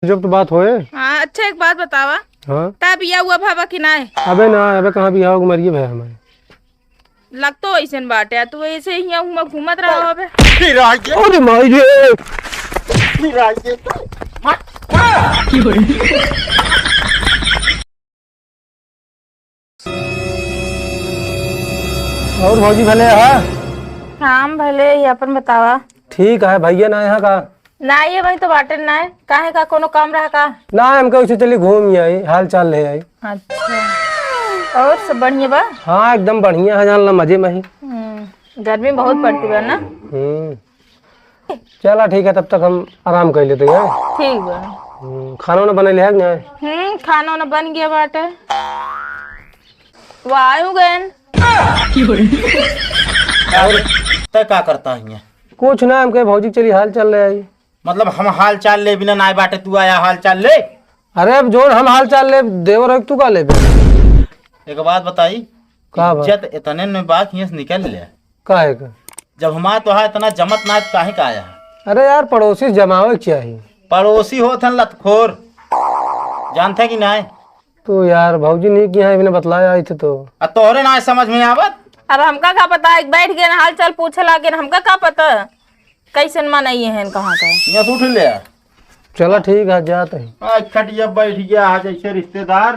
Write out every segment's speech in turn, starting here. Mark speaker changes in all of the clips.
Speaker 1: जब तो बात होए।
Speaker 2: हाँ अच्छा एक बात बतावा।
Speaker 1: हाँ
Speaker 2: ता बिया हुआ भावा कि ना है?
Speaker 1: अबे ना अबे कहाँ भी आओगे मरिए भाई हमारे।
Speaker 2: लग तो ऐसे बाटे तू ऐसे ही यहाँ घूमत रहा हो बे।
Speaker 1: अरे माई रे और भौजी भले है।
Speaker 2: हाँ भले ही अपन बतावा।
Speaker 1: ठीक है भैया ना यहाँ का
Speaker 2: ना ये भाई तो बाटे ना है काहे का कोनो काम रहा का?
Speaker 1: ना हम कहीं चलिए घूम ही आई हाल चाल ले आई।
Speaker 2: अच्छा और सब बढ़िया बा?
Speaker 1: हाँ एकदम बढ़िया है जानला मजे में ही।
Speaker 2: गर्मी बहुत पड़ती बा ना।
Speaker 1: चला ठीक है तब तक हम आराम कर लेते हैं।
Speaker 2: ठीक बा।
Speaker 1: खाना वाना बने है नहीं?
Speaker 2: खाना वाना बन गया बाटे। वो आयु गए
Speaker 3: तय क्या करता है?
Speaker 1: कुछ ना हम कहे भौजी चली हाल चल ले आई।
Speaker 3: मतलब हम हाल चाल ले बिना ना बाटे तू आया हाल चाल ले।
Speaker 1: अरे अब जोर हम हाल चाल ले देवर है तू का ले
Speaker 3: एक बात बताई
Speaker 1: का
Speaker 3: इज्जत इतने में बात यहाँ से निकल ले
Speaker 1: काहे का
Speaker 3: जब हमारा तो इतना जमत ना काहे का आया?
Speaker 1: अरे यार पड़ोसी जमावे चाहिए।
Speaker 3: पड़ोसी हो थे लतखोर जानते कि नहीं?
Speaker 1: तो यार भौजी नहीं किया इन्हें बतलाया आई थे तो
Speaker 3: तोहरे ना समझ में आवत।
Speaker 2: अब हमका का पता एक बैठ गए हाल चाल पूछे लागे हमका का पता कैसे मनाइए हैं कहाँ का
Speaker 3: यहाँ से उठ ले।
Speaker 1: चला ठीक है जाते हैं।
Speaker 3: खटिया बैठ गया आज ऐसे रिश्तेदार।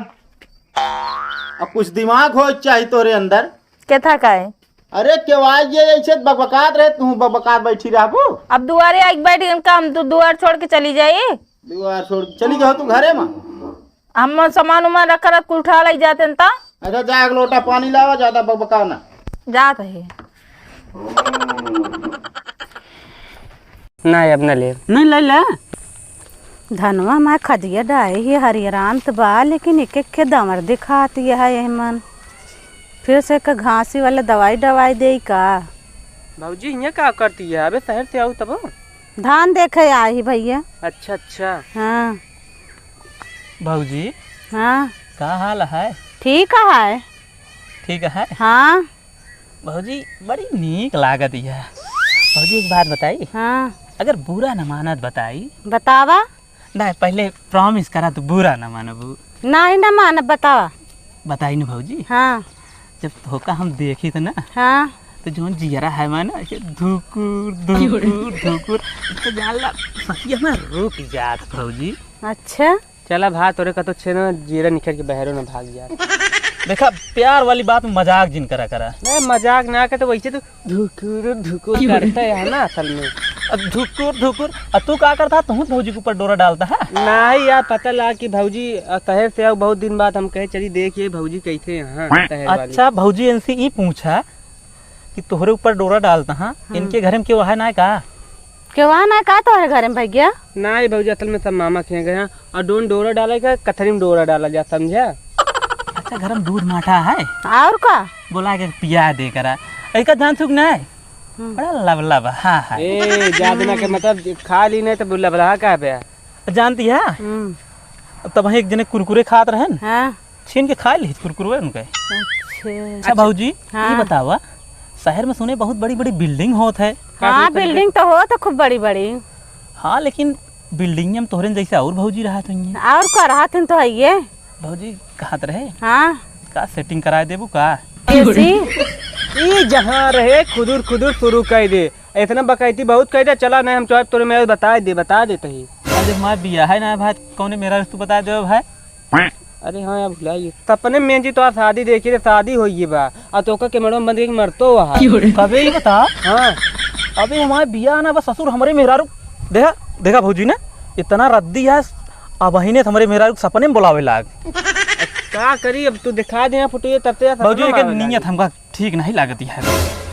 Speaker 3: अब कुछ दिमाग हो चाहिए तोरे अंदर।
Speaker 2: क्या था का है?
Speaker 3: अरे क्यों आज ये ऐसे बकबकात रहे तू बकबकात बैठी रहबू।
Speaker 2: अब दुआरे आग बैठ गए का हम तो दुआर छोड़ के चली जाइए।
Speaker 3: दुआर छोड़ चली गयो तू घरे में।
Speaker 2: हम सामान उमान रख कर कुल उठा ले जाते ता।
Speaker 3: अच्छा जा एक लोटा पानी लावा ज्यादा बकबकाओ ना।
Speaker 2: जात है
Speaker 1: नहीं अब न ले
Speaker 4: नहीं ले ले धनवा मैं खदिया डाए ही हरियराम तो बा लेकिन एक एक के दमर दिखाती है यही मन फिर से का घासी वाला दवाई दे का।
Speaker 5: भाजी यहाँ का करती है? अबे शहर से आऊ तब
Speaker 4: धान देखे आई भैया।
Speaker 5: अच्छा अच्छा।
Speaker 4: हाँ
Speaker 5: भाजी
Speaker 4: हाँ
Speaker 5: का हाल है?
Speaker 4: ठीक है।
Speaker 5: ठीक है।
Speaker 4: हाँ
Speaker 5: भाजी बड़ी नीक लागत है। भाजी एक बात बताई।
Speaker 4: हाँ
Speaker 5: अगर बुरा न मानत बताई।
Speaker 4: बतावा
Speaker 5: ना पहले प्रॉमिस करा तो बुरा न मानबू।
Speaker 4: नहीं न मान बतावा।
Speaker 5: बताई न भाजी।
Speaker 4: हाँ
Speaker 5: जब धोखा हम देखी थे ना
Speaker 4: हाँ
Speaker 5: तो जो जियरा है माना धुकुर धुकुर धुकुर तो जानला सखिया में रुक जात भाजी।
Speaker 4: अच्छा
Speaker 5: चला भात तोरे का तो छे ना जीरा निकल के बहरो ना भाग जा। देखा प्यार वाली बात में मजाक जिन करा नहीं मजाक ना करे तो वैसे तो धुकुर धुकुर करता है ना असल में। अब धुकुर धुकुर तू क्या करता तू भौजी के ऊपर डोरा डालता है? नहीं यार पता लगा कि भौजी शहर से आओ बहुत दिन बाद हम कहे चली देखिए भौजी कैसे यहाँ। अच्छा भौजी इनसे ये पूछा कि तोहरे ऊपर डोरा डालता है इनके घर में क्यों है ना का?
Speaker 4: क्यों ना का तोहरे घर में भैया?
Speaker 5: नहीं भौजी असल में सब मामा खे गए और डोरा डाले का कथरी में डोरा डाला जा समझा। अच्छा घर में दूध माठा है
Speaker 4: और का
Speaker 5: बोला के पिया दे करा ऐसा जान सुख नहीं बड़ा लवलब। हाँ हाँ ए जादना के मतलब खा ली नहीं तो लवला का पे जानती है। तब एक जने कुरकुरे खात रहे न
Speaker 4: हाँ
Speaker 5: छीन के खा ली कुरकुरे उनके। अच्छा भाजी
Speaker 4: हाँ।
Speaker 5: ये बतावा शहर में सुने बहुत बड़ी बड़ी बिल्डिंग होत है।
Speaker 4: हाँ बिल्डिंग तो हो तो खूब बड़ी बड़ी।
Speaker 5: हाँ लेकिन बिल्डिंग में तोहरे जैसे और भौजी रहा तो
Speaker 4: और का रहा थे तो है ये
Speaker 5: भौजी कहत रहे
Speaker 4: हाँ
Speaker 5: का सेटिंग करा देबू का?
Speaker 4: ऐसी
Speaker 5: जहाँ रहे खुदुर खुदुर शुरू कर दे इतना बकैती बहुत कह दे चला नहीं हम चौब तोरे में बता देते ही। अरे माँ बिया है ना भाई कौन मेरा तू बता दे भाई। अरे हाँ यार भुलाइए सपने में जी तो आप शादी देखिए शादी होइए बा और तो के मैडम बंद के मरतो वहाँ कभी ही बता। हाँ अबे हमारे बिया ना बस ससुर हमारे मेहरारू देखा देखा भौजी ने इतना रद्दी है अब वही ने हमारे मेहरारू सपने में बुलावे लाग। क्या करी अब तू दिखा दे फोटो तब से भौजी के नियत हमका ठीक नहीं लागती है।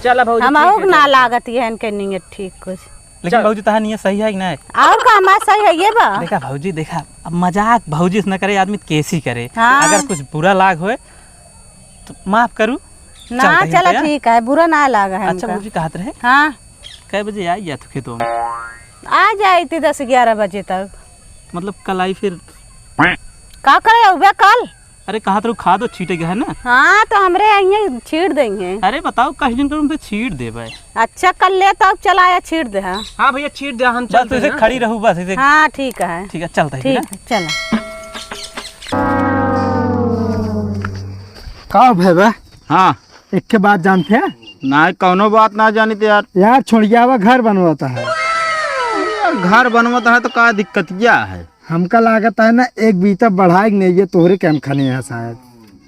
Speaker 5: चला भौजी
Speaker 4: हम ना लागती है इनके नियत ठीक कुछ
Speaker 5: लेकिन भौजी तहां नियत सही है कि नहीं?
Speaker 4: और का हमारा सही है ये बा।
Speaker 5: देखा भौजी देखा अब मजाक भौजी न करे आदमी कैसी करे।
Speaker 4: हाँ।
Speaker 5: अगर कुछ बुरा लाग होए तो माफ करू
Speaker 4: ना चला ठीक है बुरा ना लागा है।
Speaker 5: अच्छा भौजी कहत रहे
Speaker 4: हाँ
Speaker 5: कै बजे आई या तो खेतों में?
Speaker 4: आ जाई थी 10-11 बजे तक।
Speaker 5: मतलब कल आई फिर
Speaker 4: का करे उबे कल?
Speaker 5: अरे कहा तो खाद छीटे गया है ना।
Speaker 4: हाँ तो हमरे यहाँ छीट देंगे।
Speaker 5: अरे बताओ कहीं दिन तुम पे छीट दे भाई।
Speaker 4: अच्छा कर ले तो अब चलाया छीट दे। हाँ
Speaker 5: हाँ भैया छीट दे, हम चल ऐसे खड़ी रहू बस ऐसे।
Speaker 4: हाँ ठीक है
Speaker 5: ठीक है चलता है
Speaker 4: ठीक है चलो।
Speaker 3: का भैया
Speaker 6: हाँ
Speaker 3: एक के बात जानते हैं
Speaker 6: ना, कौनो बात ना जानी तो यार।
Speaker 3: यार छोड़िया हुआ घर बनवाता है।
Speaker 6: यार घर बनवाता है तो का दिक्कत क्या है?
Speaker 3: हमका लागत है ना एक बीता बढ़ाए नहीं, ये तोहरे कैम खाने है शायद।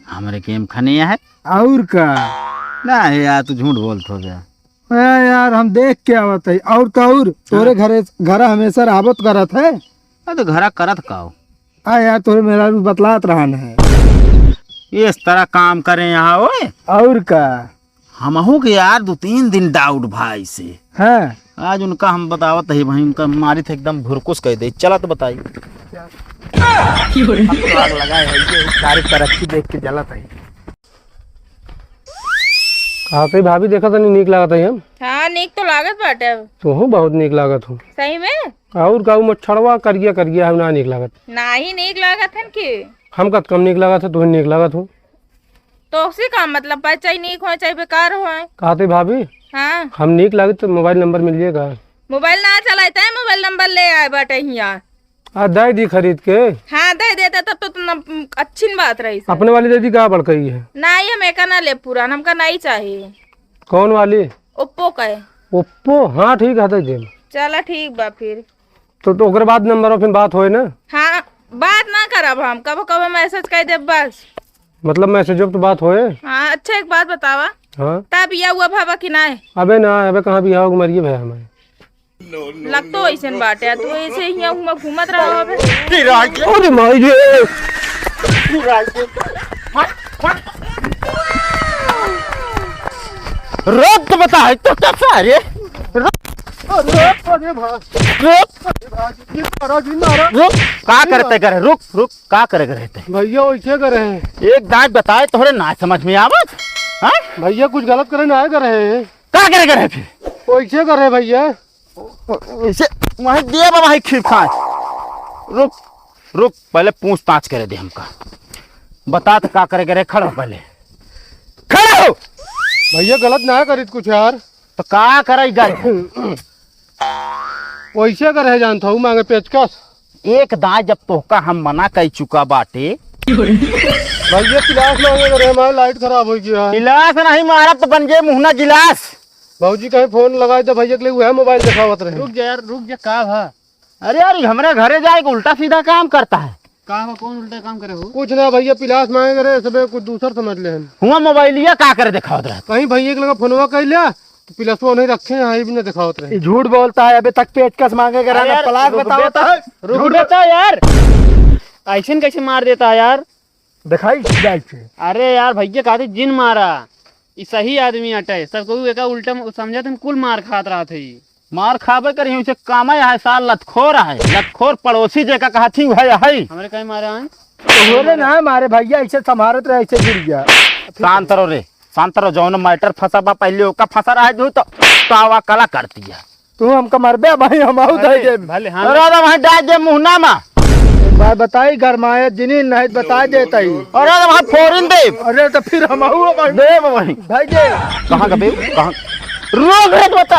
Speaker 6: हमारे केम खाने है
Speaker 3: और का
Speaker 6: ना है यार, तू झूठ बोलत हो गया।
Speaker 3: यार हम देख के आवत है और का और तोरे घर हमेशा राबत करत है।
Speaker 6: तो घरा करत काओ
Speaker 3: यार तोरे मेरा भी बतलात रहन है
Speaker 6: इस तरह काम करे यहाँ। ओए
Speaker 3: और का
Speaker 6: हमहू के यार 2-3 दिन डाउट भाई से
Speaker 3: है।
Speaker 6: आज उनका हम बतावत है भाई, उनका मारी थे एकदम भुरकुस कह दे। चला तो बताई
Speaker 3: लगाए है ये सारी तरक्की देख के जलत है।
Speaker 1: कहा थे भाभी, देखा था नहीं नीक लागत है हम।
Speaker 2: हाँ नीक तो लागत बाटे अब।
Speaker 1: तू बहुत नीक लागत हूँ।
Speaker 2: सही में
Speaker 1: और का मच्छरवा करिया हम ना नीक लागत।
Speaker 2: ना ही नीक लागत है कि
Speaker 1: हम कत कम नीक लागत है, तू नीक लागत हूँ।
Speaker 2: तो उसी का मतलब बात, चाहे नीक हो चाहे बेकार हो।
Speaker 1: कहा थे भाभी
Speaker 2: हाँ
Speaker 1: हम नीक लागत तो मोबाइल नंबर मिलिएगा।
Speaker 2: मोबाइल ना चलाता है, मोबाइल नंबर ले आए बाटे यहाँ।
Speaker 1: दे दी खरीद के।
Speaker 2: हाँ दे देते तब तो अच्छी बात रही सर।
Speaker 1: अपने वाली दे दी, कहा बड़कई है।
Speaker 2: नहीं हम एक ना ले पुराना, हमका नहीं चाहिए।
Speaker 1: कौन वाली?
Speaker 2: ओप्पो का है।
Speaker 1: ओप्पो? हाँ ठीक है दे।
Speaker 2: चला ठीक बा फिर।
Speaker 1: तो ओकरे बाद नंबर फिर बात होए ना।
Speaker 2: हाँ बात ना करब हम, कब कब मैसेज कर दे बस।
Speaker 1: मतलब मैसेज तो बात होए।
Speaker 2: हाँ अच्छा एक बात बतावा,
Speaker 1: हाँ
Speaker 2: तब बिया हुआ भावा कि ना?
Speaker 1: अबे ना, अबे कहाँ भी आओगे, मरिए भाई हमारे।
Speaker 2: लग तो ऐसे बाटे, तू ऐसे ही घूमत रहा अबे।
Speaker 1: अरे माई रे,
Speaker 6: रोक तो बता है तो क्या रे? रुक का करते करे, रुक का करे रहते
Speaker 1: भैया वैसे करे हैं।
Speaker 6: एक दांत बताए तोहरे ना समझ में आवत। हाँ
Speaker 1: भैया कुछ गलत करे ना करे हैं।
Speaker 6: का करे फिर
Speaker 1: वैसे करे भैया।
Speaker 6: ऐसे वहीं दे वहीं खीर खाए। रुक पहले पूछताछ करे दे हमका। बता तो का करे खड़ो, पहले खड़ो।
Speaker 1: भैया गलत ना करी कुछ यार।
Speaker 6: तो का करे
Speaker 1: वैसे करे जानता हूँ, मांगे पेचकस।
Speaker 6: एक दांत जब तोहका हम मना कर चुका बाटे।
Speaker 1: भैया गिलास मांगे करे, हमारी लाइट खराब हो गई है।
Speaker 6: गिलास नहीं मारा तो बन गए मुहना गिलास।
Speaker 1: भाजी कहीं फोन लगाए तो भैया के लिए वह मोबाइल दिखावत रहे।
Speaker 3: रुक जा का भा।
Speaker 6: अरे यार हमारे घरे जाए उल्टा सीधा काम करता है।
Speaker 3: का कौन उल्टा काम करे हो?
Speaker 1: कुछ ना भैया, पिलास मांगे करे सब कुछ दूसरा समझ ले।
Speaker 6: हुआ मोबाइलिया का करे दिखावत रहे।
Speaker 1: कहीं भैया के लगा फोनवा कर लिया तो पिलासवा नहीं रखे हैं, भी ना दिखावत रहे।
Speaker 3: झूठ बोलता है, अबे तक पेचकस मांगे करे ना पलाक बताओ तो।
Speaker 6: रुक बेटा यार, ऐसे कैसे मार देता है यार?
Speaker 3: दिखाई जाए छे।
Speaker 6: अरे यार भैया कहते जिन मारा, ये सही आदमी हटे। सबको एका उल्टा समझा तुम कुल मार खात रहा थे। मार खाबे करी उसे काम है साल लतखोर है, लतखोर पड़ोसी जैका कहा थी है। हमारे कहीं मारे हैं
Speaker 3: तो बोले ना मारे भैया ऐसे संभारत रहे, ऐसे गिर गया।
Speaker 6: शांत रहो रे, शांत रहो। जौन मैटर फंसा बा पहले ओका फंसा रहा है तो आवा कला करती है।
Speaker 3: तू हमका मरबे भाई, हम आउ दे दे
Speaker 6: भले हां अरे वहां डाल दे मुहना में।
Speaker 3: बात बताई गरमाए जिनी नहीं बता देता ही।
Speaker 6: अरे वहां फोरन दे।
Speaker 3: अरे तो फिर हम आउ
Speaker 6: दे वहीं
Speaker 3: भाई दे।
Speaker 6: कहां का बे कहां? रोक रे बता